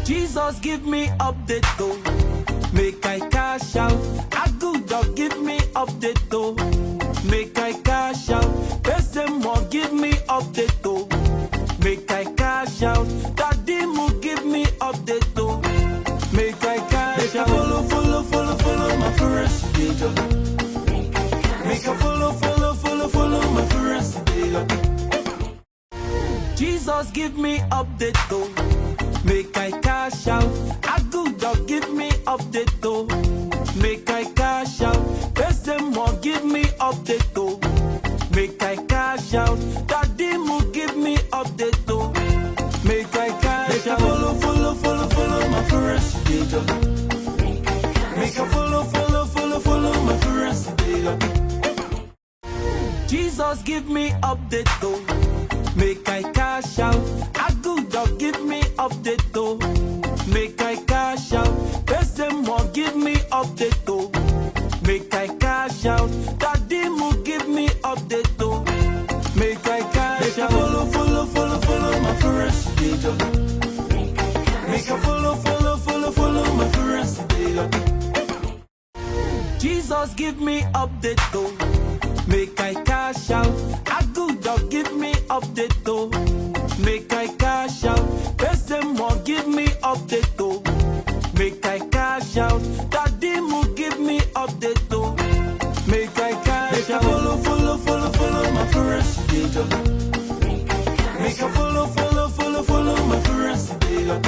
Jesus give me update though, make I cash out. I good dog give me update though, make I cash out. Person more give me update though, make I cash out. Daddy mo give me update though, make I cash out. Follow my friends today. Make I follow my friends today. Jesus give me update though, make I cash out. I good dog give me update though, make I cash out. Person more give me update though, make I cash out. Daddy mo give me update though, make I cash out. Follow my friends today. Make I follow my friends today. Jesus give me update though, make I cash out. I good dog give me update though, make I cash out. Person more give me update though, make I cash out. Daddy mo give me update though, make I cash out. Follow my friends today. Make I follow my friends today. Jesus give me update though, make I cash out. I good dog give me update though, make I cash out. Person more give me update though, make I cash out. Daddy mo give me update though, make I cash out. Follow my friends today. Make I follow my friends today.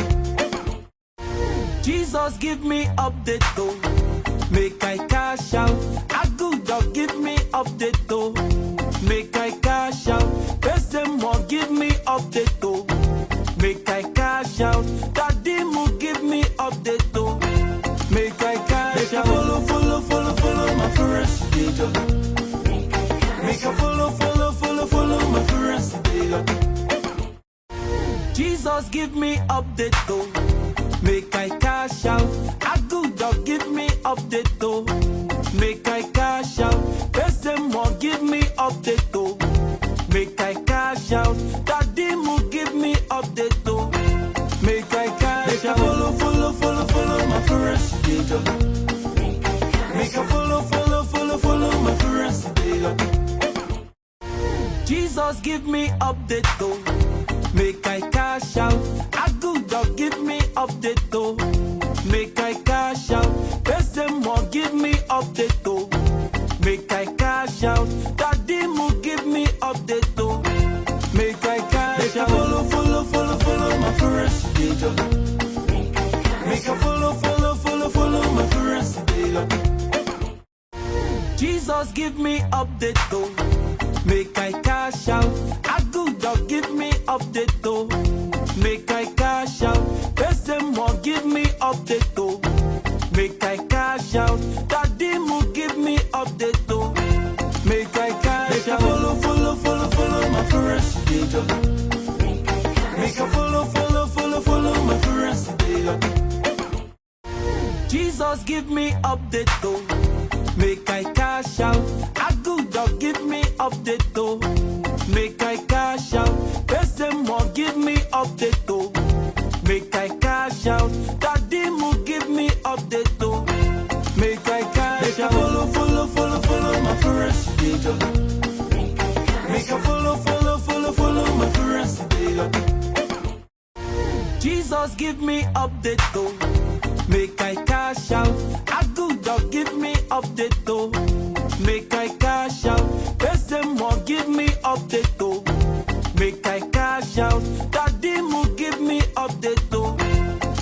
Jesus give me update though, make I cash out. I good dog give me update though, make I cash out. Person more give me update though, make I cash out. Daddy mo give me update though, make I cash out. Follow my friends today. Make I follow my friends today. Jesus give me update though, make I cash out. I good dog give me update though, make I cash out. Person more give me update though, make I cash out. Daddy mo give me update though, make I cash out. Follow my friends today. Make I follow my friends today. Jesus give me update though, make I cash out. I good dog give me update though, make I cash out. Person more give me update though, make I cash out. Daddy mo give me update though, make I cash out. Follow my friends today. Make I follow my friends today. Jesus give me update though, make I cash out. I good dog give me update though, make I cash out. Person more give me update though, make I cash out. Daddy mo give me update though, make I cash out. Follow my friends today. Make I follow my friends today. Jesus give me update though, make I cash out. I good dog give me update though, make I cash out. Person more give me update though, make I cash out. Daddy mo give me update though, make I cash out. Follow my friends today. Make I follow my friends today. Jesus give me update though, make I cash out. I good dog give me update though, make I cash out. Person more give me update though, make I cash out. Daddy mo give me update though,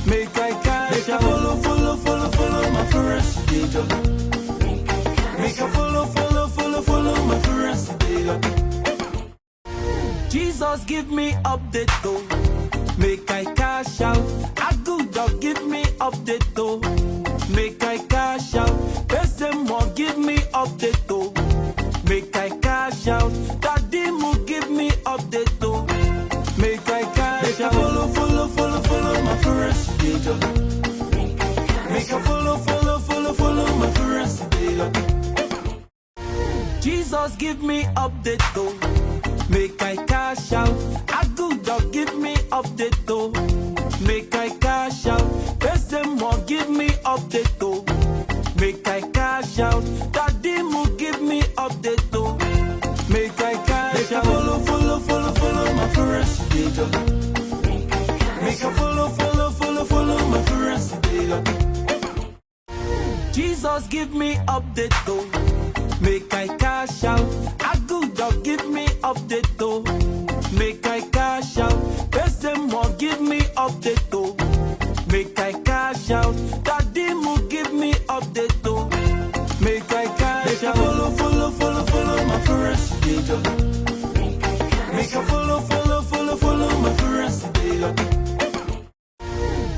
make I cash out. Follow my friends today. Make I follow my friends today. Jesus give me update though, make I cash out. I good dog give me update though, make I cash out. Person more give me update though, make I cash out. Daddy mo give me update though, make I cash out. Follow my friends today. Make I follow my friends today. Jesus give me update though, make I cash out. I good dog give me update though, make I cash out. Jesus give me update though, make I cash out. I good dog give me update though, make I cash out. Person more give me update though, make I cash out. Daddy mo give me update though, make I cash out. Follow my friends, make I follow my friends.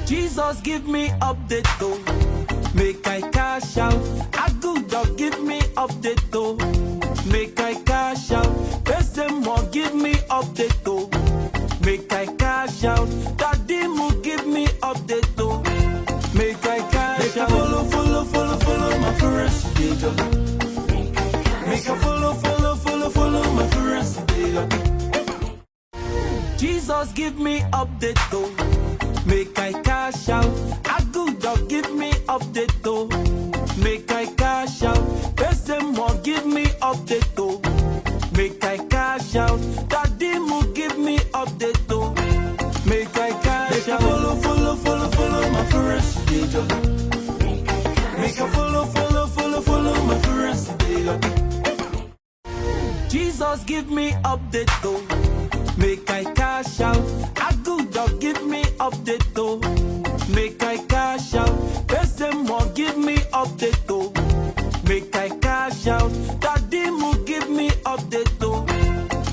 Jesus give me update though, make I cash out. I good dog give me update though, make I cash out. Person more give me update though, make I cash out. Daddy mo give me update though, make I cash out. Follow my friends, make I follow my friends. Jesus give me update though, make I cash out. I good dog give me update though, make I cash out. Person more give me update though, make I cash out. Daddy mo give me update though, make I cash out. Follow my friends, make I follow my friends. Jesus give me update though, make I cash out. I good dog give me update though, make I cash out. Person more give me update though, make I cash out. Daddy mo give me update though,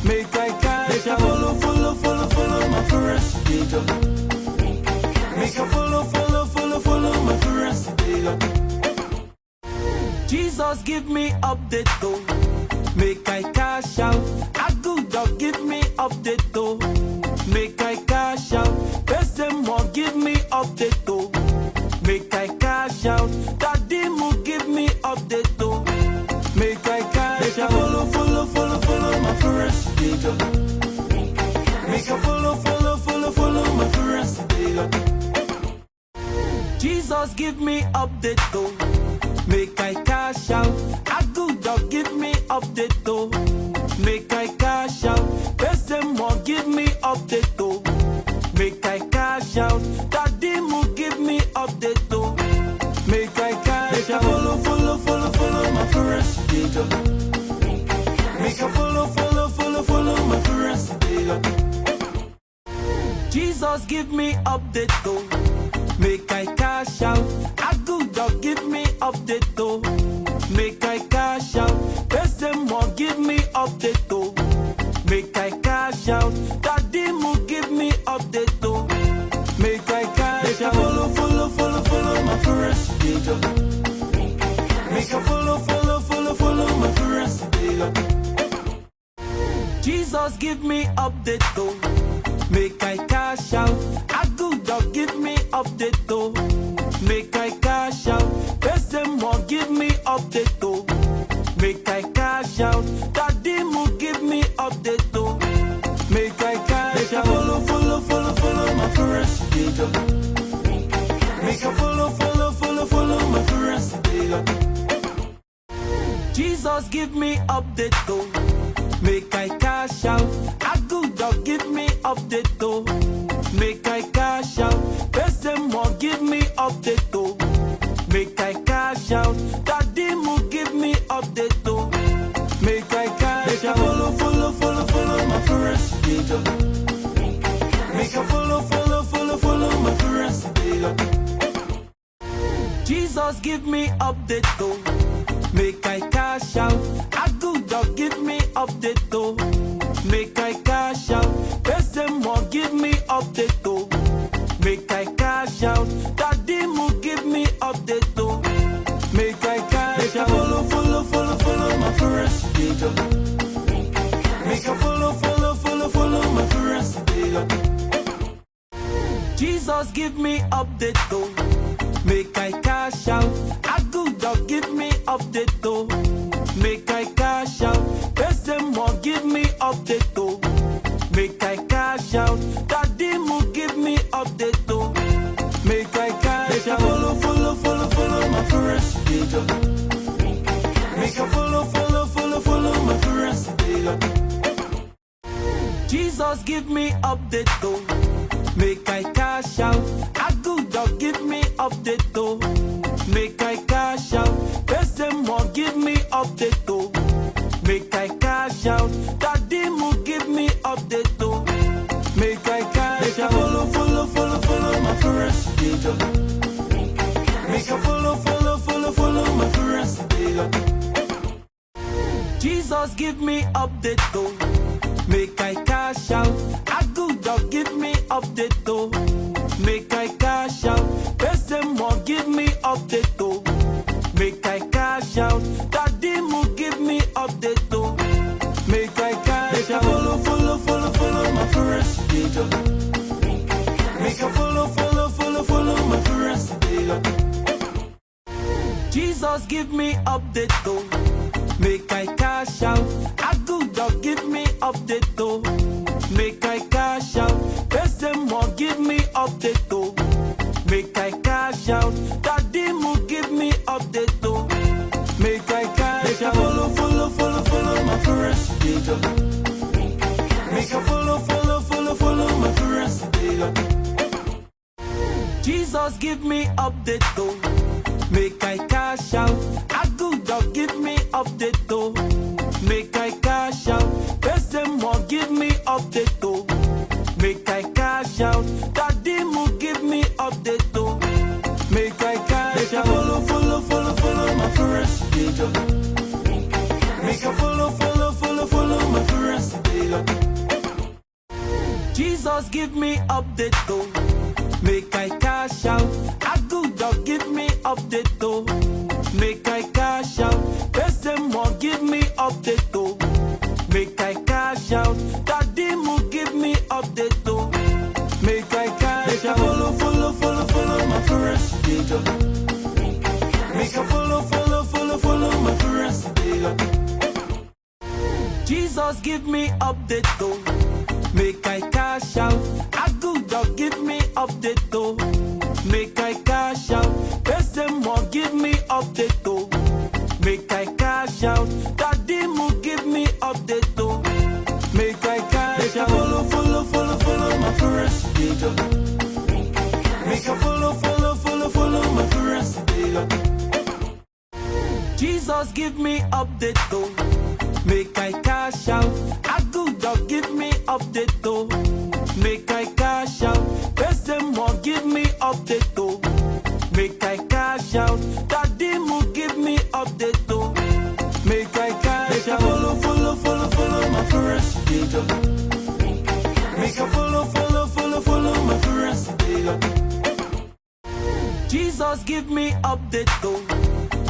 make I cash out. Follow my friends, make I follow my friends. Jesus give me update though, make I cash out. I good dog give me update though, make I cash out. Person more give me update though, make I cash out. Daddy mo give me update though, make I cash out. Follow my friends, make I follow my friends. Jesus give me update though, make I cash out. I good dog give me update though, make I cash out. Person more give me update though, make I cash out. Daddy mo give me update though, make I cash out. Follow my friends, make I follow my friends. Jesus give me update though, make I cash out. I good dog give me update though, make I cash out. Person more give me update though, make I cash out. Daddy mo give me update though, make I cash out. Follow my friends, make I follow my friends. Jesus give me update though, make I cash out. I good dog give me update though, make I cash out. Person more give me update though, make I cash out. Daddy mo give me update though, make I cash out. Follow my friends, make I follow my friends. Jesus give me update though, make I cash out. I good dog give me update though, make I cash out. Person more give me update though, make I cash out. Daddy mo give me update though, make I cash out. Follow my friends, make I follow my friends. Jesus give me update though, make I cash out. I good dog give me update though, make I cash out. Person more give me update though, make I cash out. Daddy mo give me update though, make I cash out. Follow my friends, make I follow my friends. Jesus give me update though, make I cash out. I good dog give me update though, make I cash out. Person more give me update though, make I cash out. Daddy mo give me update though, make I cash out. Follow my friends, make I follow my friends. Jesus give me update though, make I cash out. I good dog give me update though, make I cash out. give me update though. Make I cash out. I good dog give me update though. Make I cash out. Person more give me update though. Make I cash out. Daddy mo give me update though. Make I cash out. Follow my friends. Make I follow my friends. Jesus give me update though. Make I cash out. I good dog give me update though. Make I cash out. Person more give me update though. Make I cash out. Daddy mo give me update though. Make I cash out. Follow my friends. Make I follow my friends. Jesus give me update though. Make I cash out. I good dog give me update though. Make I cash out. Person more give me update though. Make I cash out. Daddy mo give me update though. Make I cash out. Follow my friends. Make I follow my friends. Jesus give me update though. Make I cash out. I good dog give me update though. Make I cash out. Person more give me update though. Make I cash out. Daddy mo give me update though. Make I cash out. Follow my friends. Make I follow my friends. Jesus give me update though. Make I cash out. I good dog give me update though. Make I cash out. Person more give me update though. Make I cash out. Daddy mo give me update though. Make I cash out. Follow my friends. Make I follow my friends. Jesus give me update though. Make I cash out. I good dog give me update though. Make I cash out. Person more give me update though. Make I cash out. Daddy mo give me update though. Make I cash out. Follow my friends. Make I follow my friends. Jesus give me update though.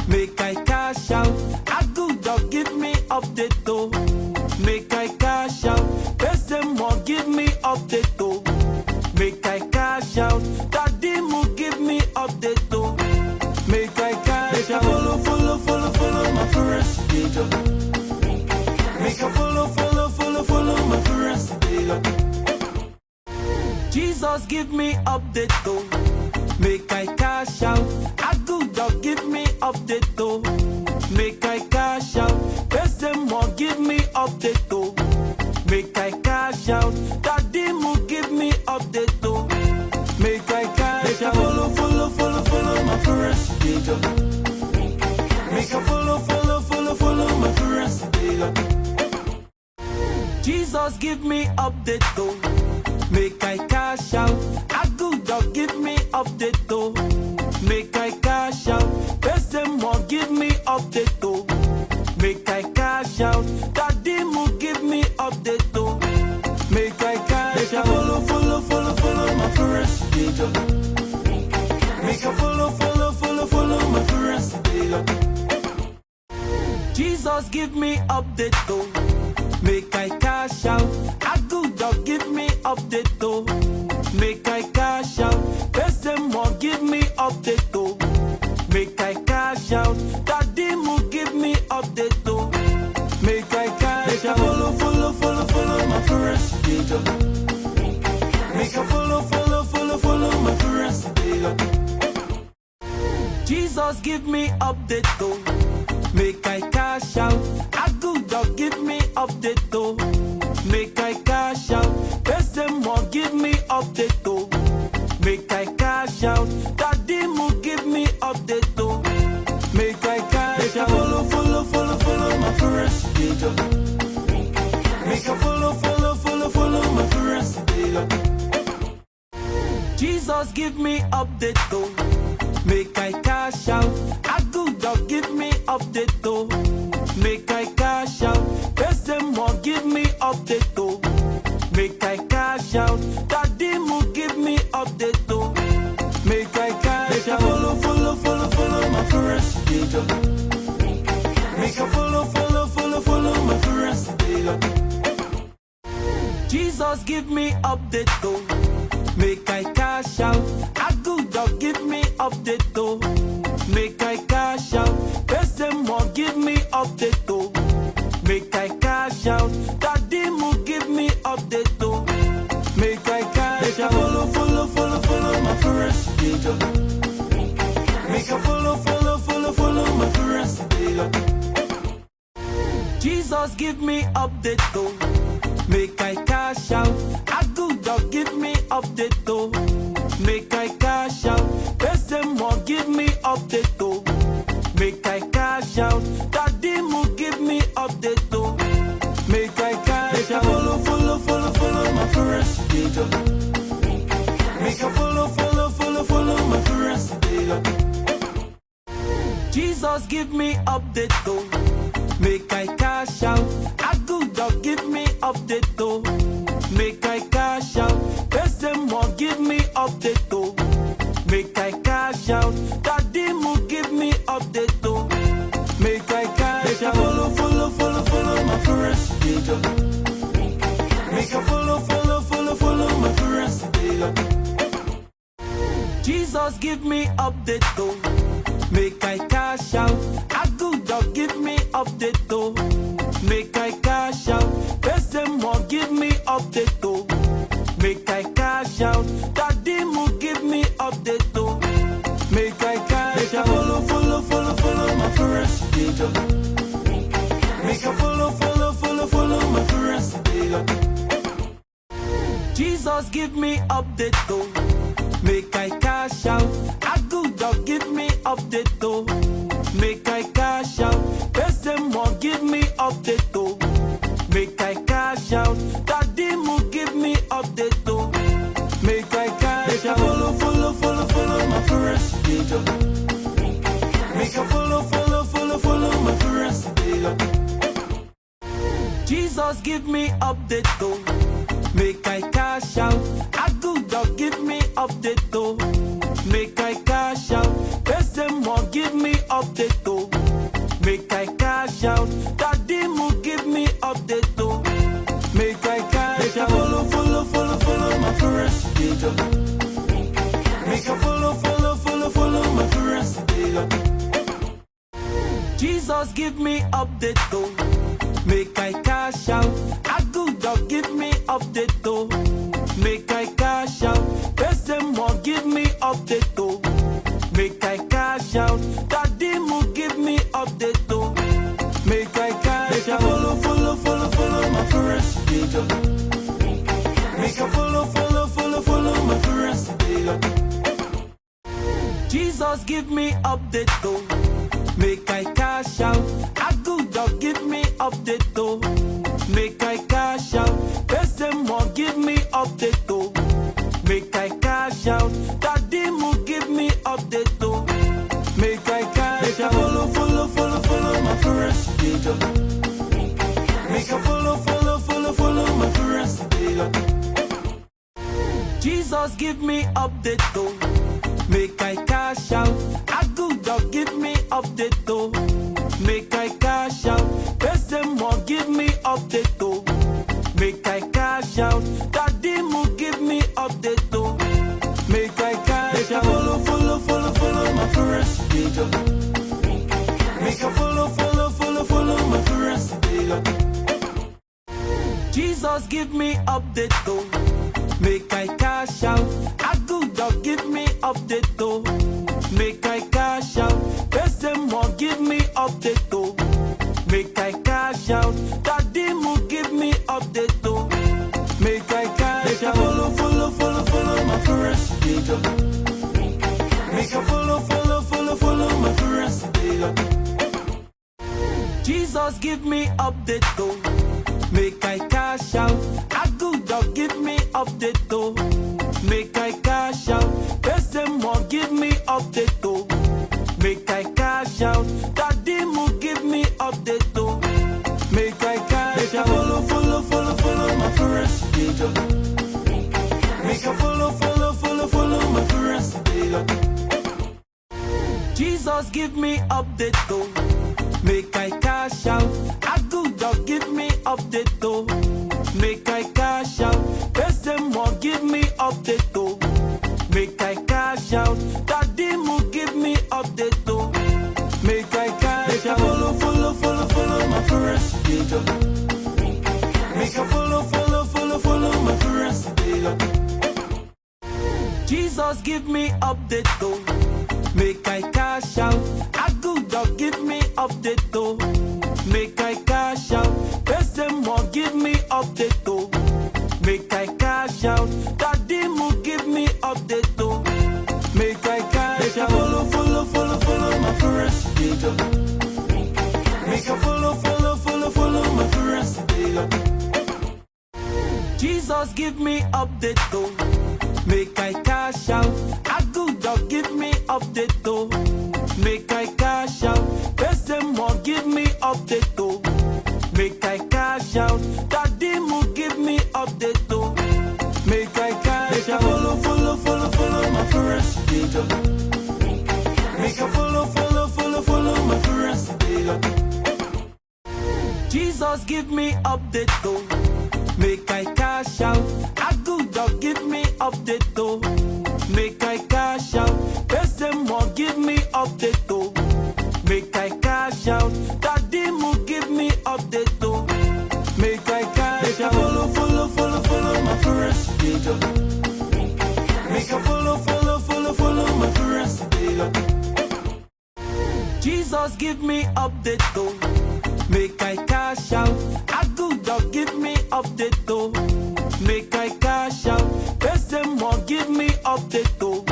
Make I cash out. I good dog give me update though. Make I cash out. Person more give me update though. Make I cash out. Daddy mo give me update though. Make I cash out. Follow my friends. Make I follow my friends. Jesus give me update though. Make I cash out. I good dog give me update though. Make I cash out. Person more give me update though. Make I cash out. Daddy mo give me update though. Make I cash out. Follow my friends. Make I follow my friends. Jesus give me update though. Make I cash out. I good dog give me update though. Make I cash out. Person more give me update though. Make I cash out. Daddy mo give me update though. Make I cash out. Follow my friends. Make I follow my friends. Jesus give me update though. Make I cash out. I good dog give me update though. Make I cash out. Person more give me update though. Make I cash out. Daddy mo give me update though. Make I cash out. Follow my friends. Make I follow my friends. Jesus give me update though. Make I cash out. I good dog give me update though. Make I cash out. Person more give me update though. Make I cash out. Daddy mo give me update though. Make I cash out. Follow my friends. Make I follow my friends. Jesus give me update though. make I cash out. I good dog, give me update though, make I cash out. Person more, give me update though, make I cash out. Daddy mo, give me update though, make I cash out. Follow, follow, follow, follow my friends, make I follow, follow, follow, follow my friends. Jesus give me update though, make I cash out. I good dog, give me update though, make I cash out. Person more, give me update though, make I cash out. Daddy mo, give me update though, make I cash out. Follow, follow, follow, follow my friends. Make I follow, follow, follow, follow my friends. Jesus give me update though, make I cash out. I good dog, give me update though, make I cash out. Person more, give me update though, make I cash out. Daddy mo, give me update though, make I cash out. Follow, follow, follow, follow my friends. Make I follow, follow, follow, follow my friends. Jesus give me update though, make I cash out. I good dog, give me update though, make I cash out. Person more, give me update though, make I cash out. Daddy mo, give me update though, make I cash out. Follow, follow, follow, follow my friends. Make I follow, follow, follow, follow my friends. Jesus give me update though, make I cash out. I good dog, give me update though, make I cash out. Person more, give me update though, make I cash out. Daddy mo, give me update though, make I cash out. Follow, follow, follow, follow my friends. Make I follow, follow, follow, follow my friends. Jesus give me update though, make I cash out. I good dog, give me update though, make I cash out. Person more, give me update though, make I cash out. Daddy mo, give me update though, make I cash out. Follow, follow, follow, follow my friends. Make I follow, follow, follow, follow my friends. Jesus give me update though, make I cash out. I good dog, give me update though, make I cash out. Person more, give me update though, make I cash out. Daddy mo, give me update though, make I cash out. Follow, follow, follow, follow my friends. Make I follow, follow, follow, follow my friends. Jesus give me update though, make I cash out. I good dog, give me update though, make I cash out. Person more, give me update though, make I cash out. Daddy mo, give me update though, make I cash out. Follow, follow, follow, follow my friends. Make I follow, follow, follow, follow my friends. Jesus give me update though, make I cash out. I good dog, give me update though, make I cash out. Person more, give me update though, make I cash out. Daddy mo, give me update though, make I cash out. Follow, follow, follow, follow my friends. Make I follow, follow, follow, follow my friends. Jesus give me update though, make I cash out. I good dog, give me update though, make I cash out. Person more, give me update though, make I cash out. Daddy mo, give me update though, make I cash out. Follow, follow, follow, follow my friends. Make I follow, follow, follow, follow my friends. Jesus give me update though, make I cash out. I good dog, give me update though, make I cash out. Person more, give me update though, make I cash out. Daddy mo, give me update though, make I cash out. Follow, follow, follow, follow my friends. Make I follow, follow, follow, follow my friends. Jesus give me update though, make I cash out. I good dog, give me update though, make I cash out. Person more, give me update though, Jesus give me update though, make I cash out. I good dog give me update though, make I cash out. Person more give me update though, make I cash out. Daddy mo give me update though, make I cash out. Follow my friends, make I follow my friends. Jesus give me update though, make I cash out. I good dog give me update though, make I cash out. Person more give me update though, make I cash out. Daddy mo give me update though, make I cash out. Follow my friends, make I follow my friends. Jesus give me update though, make I cash out. I good dog give me update though, make I cash out. Person more give me update though, make I cash out. Daddy mo give me update though, make I cash out. Follow my friends, make I follow my friends. Jesus give me update though, make I cash out. I good dog give me update though, make I cash out. Person more give me update though, make I cash out. Daddy mo give me update though, make I cash out. Follow my friends, make I follow my friends. Jesus give me update though, make I cash out. I good dog give me update though, make I cash out. Person more give me update though,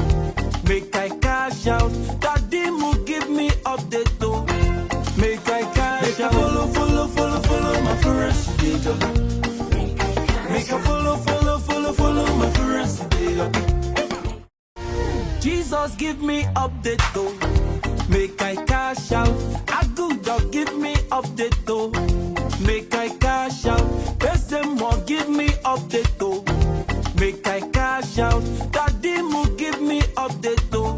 make I cash out. Daddy mo give me update though, make I cash out. Follow my friends, make I follow my friends. Jesus give me update though, make I cash out. I good dog give me update though, make I cash out. Person more give me update though, make I cash out. Daddy mo give me update though,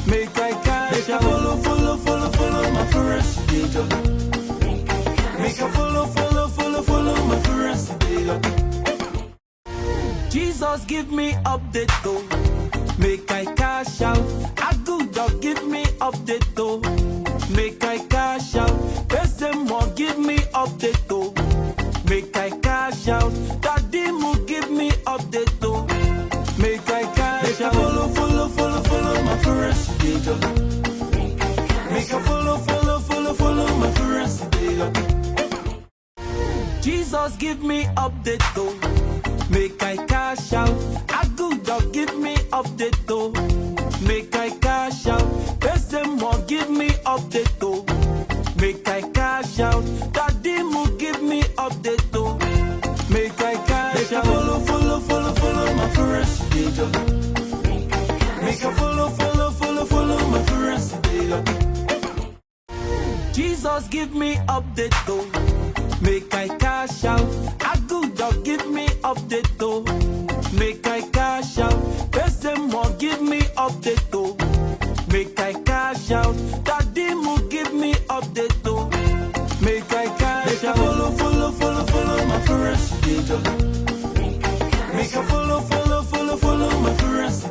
make I cash out. Follow my friends, make I follow my friends. Jesus give me update though, make I cash out. I good dog give me update though, make I cash out. Person more give me update though, make I cash out. Daddy mo give me update though, make I cash out. Follow my friends, make I follow my friends. Jesus give me update though, make I cash out. I good dog give me update though, make I cash out. Person more give me update though, make I cash out. Daddy mo give me update though, make I cash out. Follow my friends, make I follow my friends. Jesus give me update though, make I cash out. I good dog give me update though, make I cash out. Person more give me update though, make I cash out. Daddy mo give me update though, make I cash out. Follow my friends, make I follow my friends.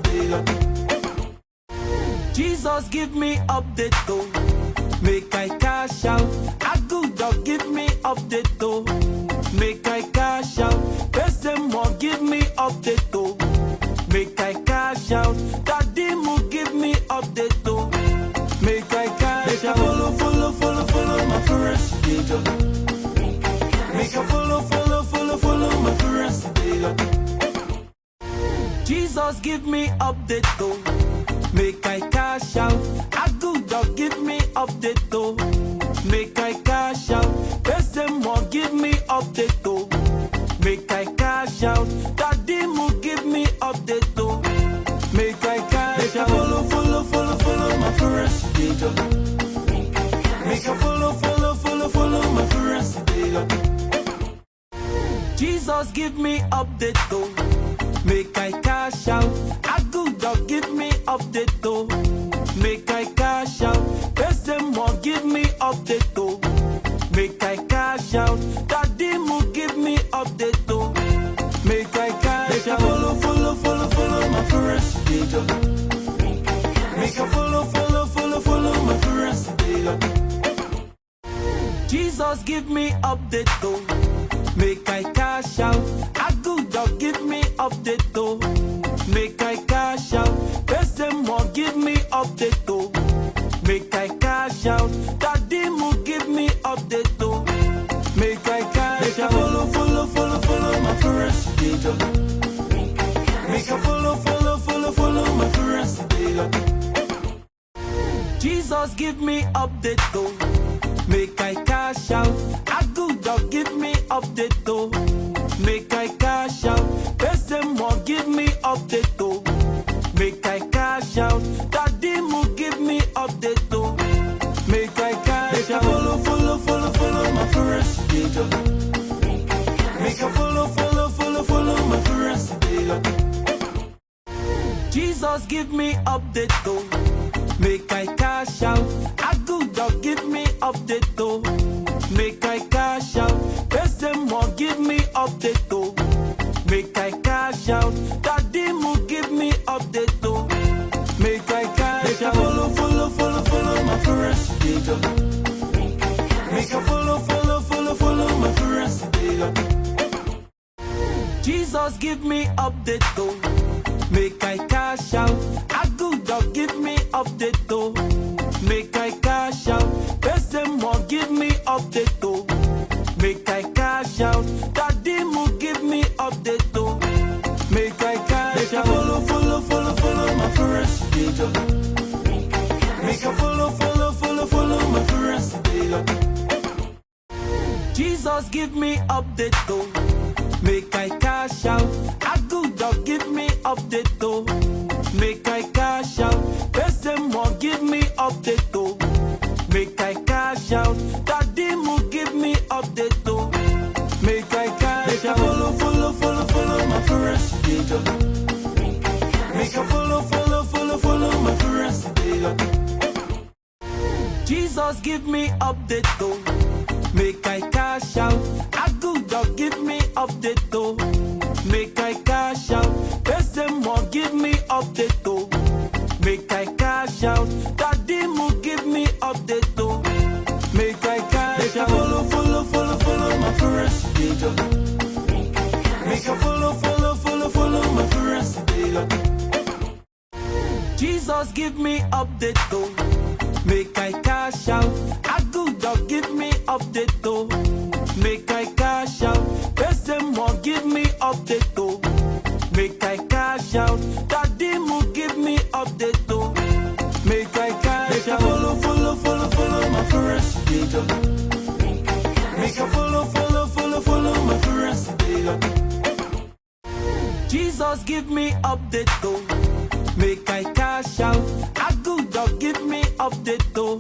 Jesus give me update though, make I cash out. I good dog give me update though, make I cash out. Person more give me update though, make I cash out. Daddy mo give me update though, make I cash out. Follow my friends, make I follow my friends. Jesus give me update though, make I cash out. I good dog give me update though, make I cash out. Person more give me update though, make I cash out. Daddy mo give me update though, make I cash out. Follow my friends, make I follow my friends. Jesus give me update though, make I cash out. I good dog give me update though, make I cash out. Jesus give me update though, make I cash out. I good dog give me update though, make I cash out. Person more give me update though, make I cash out. Daddy mo give me update though, make I cash out. Follow my friends, make I follow my friends. Jesus give me update though, make I cash out. I good dog give me update though, make I cash out. Person more give me update though, make I cash out. Daddy mo give me update though, make I cash out. Follow my friends, make I follow my friends. Jesus give me update though, make I cash out. I good dog give me update though, make I cash out. Person more give me update though, make I cash out. Daddy mo give me update though, make I cash out. Follow my friends, make I follow my friends. Jesus give me update though, make I cash out. I good dog give me update though, make I cash out. Person more give me update though, make I cash out. Daddy mo give me update though, make I cash out. Follow my friends, make I follow my friends. Jesus give me update though, make I cash out. I good dog give me update though, make I cash out. Person more give me update though, make I cash out. Daddy mo give me update though, make I cash out. Follow my friends, make I follow my friends. Jesus give me update though, make I cash out. I good dog give me update though, make I cash out. Person more give me update though, make I cash out. Daddy mo give me update though, make I cash out. Follow my friends, make I follow my friends. Jesus give me update though, make I cash out. I good dog give me update though, make I cash out. Person more give me update though, make I cash out. Daddy mo give me update though, make I cash out. Follow my friends, make I follow my friends. Jesus give me update though, make I cash out. I good dog give me update though,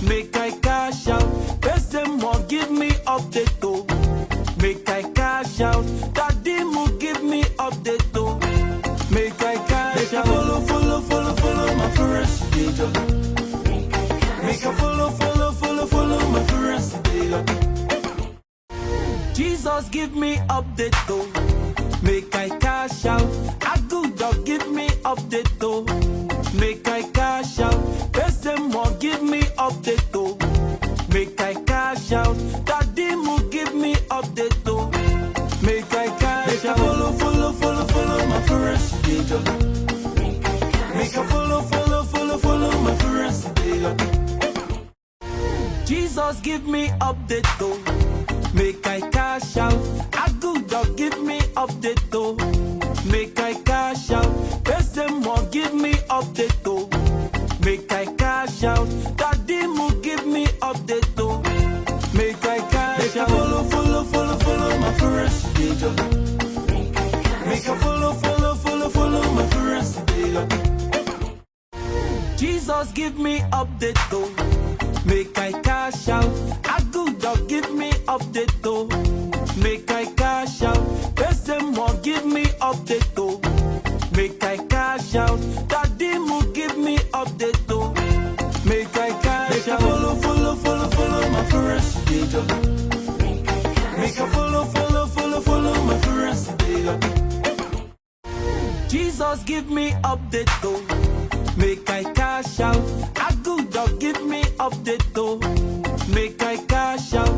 make I cash out. Person more give me update though, make I cash out. Daddy mo give me update though, make I cash out. Follow my friends, make I follow my friends. Jesus give me update though, make I cash out. I good dog give me update though, make I cash out. Person more give me update though, make I cash out. Daddy mo give me update though, make I cash out. Follow my friends, make I follow my friends. Jesus give me update though, make I cash out. I good dog give me update though, make I cash out. Person more give me update though, make I cash out. Daddy mo give me update though, make I cash out. Follow my friends, make I follow my friends. Jesus give me update though, make I cash out. I good dog give me update though, make I cash out. Person more give me update though, make I cash out. Daddy mo give me update though, make I cash out. Follow my friends, make I follow my friends. Jesus give me update though, make I cash out. I good dog give me update though, make I cash out.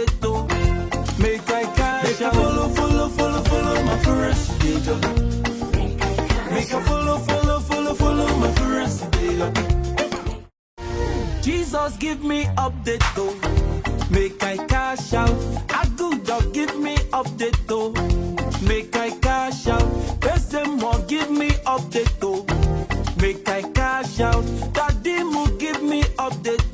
update though. Make I cash out. Follow my friends today. Make I follow my friends today. Jesus give me update though. Make I cash out. I good dog give me update though. Make I cash out. More give me update though. Make I cash out. Daddy mo give me update